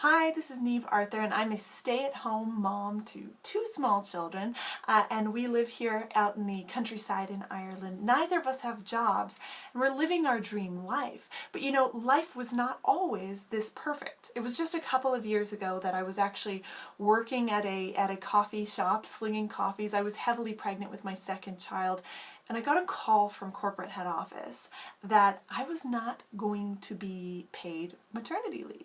Hi, this is Niamh Arthur, and I'm a stay-at-home mom to two small children, and we live here out in the countryside in Ireland. Neither of us have jobs, and we're living our dream life. But you know, life was not always this perfect. It was just a couple of years ago that I was actually working at a coffee shop, slinging coffees. I was heavily pregnant with my second child, and I got a call from corporate head office that I was not going to be paid maternity leave.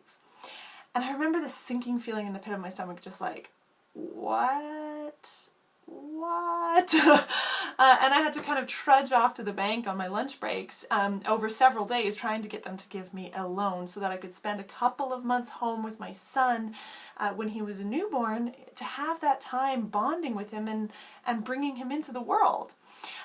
And I remember this sinking feeling in the pit of my stomach, just like, what? And I had to kind of trudge off to the bank on my lunch breaks over several days trying to get them to give me a loan so that I could spend a couple of months home with my son when he was a newborn, to have that time bonding with him and bringing him into the world.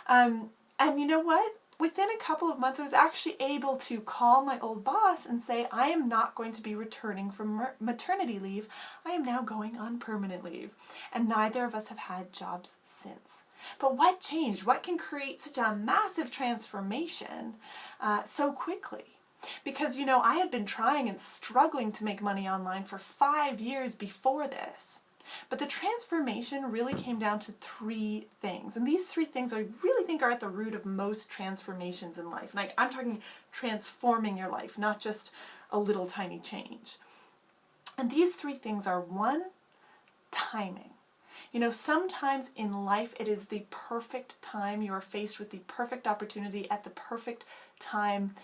And you know what? Within a couple of months, I was actually able to call my old boss and say, I am not going to be returning from maternity leave. I am now going on permanent leave. And neither of us have had jobs since. But what changed? What can create such a massive transformation so quickly? Because, you know, I had been trying and struggling to make money online for 5 years before this. But the transformation really came down to three things. And these three things I really think are at the root of most transformations in life. And I'm talking transforming your life, not just a little tiny change. And these three things are: one, timing. You know, sometimes in life it is the perfect time. You are faced with the perfect opportunity at the perfect time,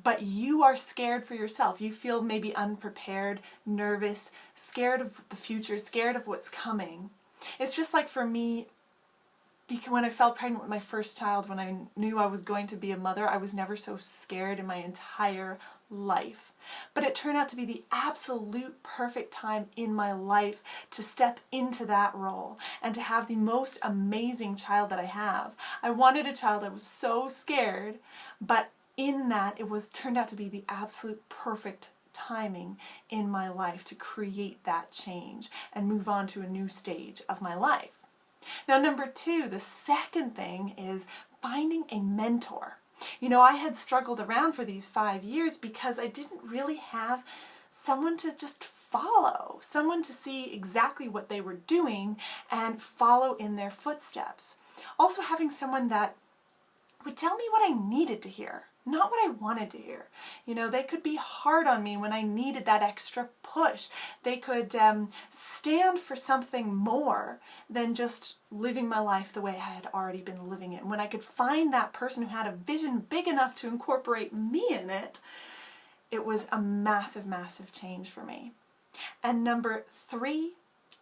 but you are scared for yourself. You feel maybe unprepared, nervous, scared of the future, scared of what's coming. It's just like for me, when I fell pregnant with my first child, when I knew I was going to be a mother, I was never so scared in my entire life. But it turned out to be the absolute perfect time in my life to step into that role and to have the most amazing child that I have. I wanted a child. I was so scared, but in that, it turned out to be the absolute perfect timing in my life to create that change and move on to a new stage of my life. Now, number two, the second thing is finding a mentor. You know, I had struggled around for these 5 years because I didn't really have someone to just follow, someone to see exactly what they were doing and follow in their footsteps. Also having someone that would tell me what I needed to hear, not what I wanted to hear. You know, they could be hard on me when I needed that extra push. They could stand for something more than just living my life the way I had already been living it. And when I could find that person who had a vision big enough to incorporate me in it, it was a massive, massive change for me. And number three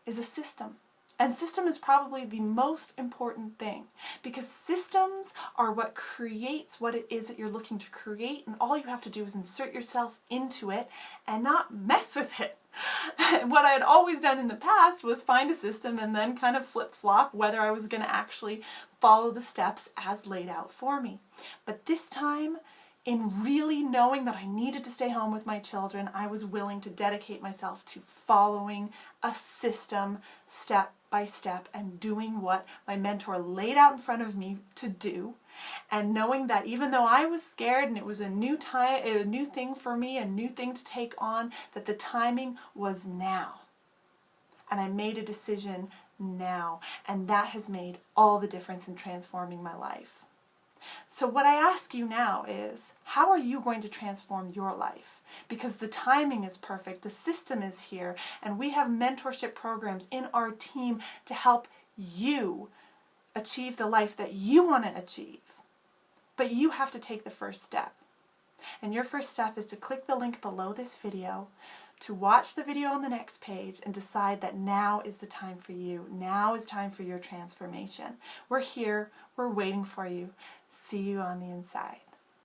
is a system. And system is probably the most important thing, because systems are what creates what it is that you're looking to create, and all you have to do is insert yourself into it and not mess with it. What I had always done in the past was find a system and then kind of flip-flop whether I was going to actually follow the steps as laid out for me. But this time, in really knowing that I needed to stay home with my children, I was willing to dedicate myself to following a system step by step and doing what my mentor laid out in front of me to do, and knowing that even though I was scared and it was a new thing for me, a new thing to take on, that the timing was now. And I made a decision now, and that has made all the difference in transforming my life. So what I ask you now is, how are you going to transform your life? Because the timing is perfect, the system is here, and we have mentorship programs in our team to help you achieve the life that you want to achieve. But you have to take the first step. And your first step is to click the link below this video, to watch the video on the next page, and decide that now is the time for you. Now is time for your transformation. We're here. We're waiting for you. See you on the inside.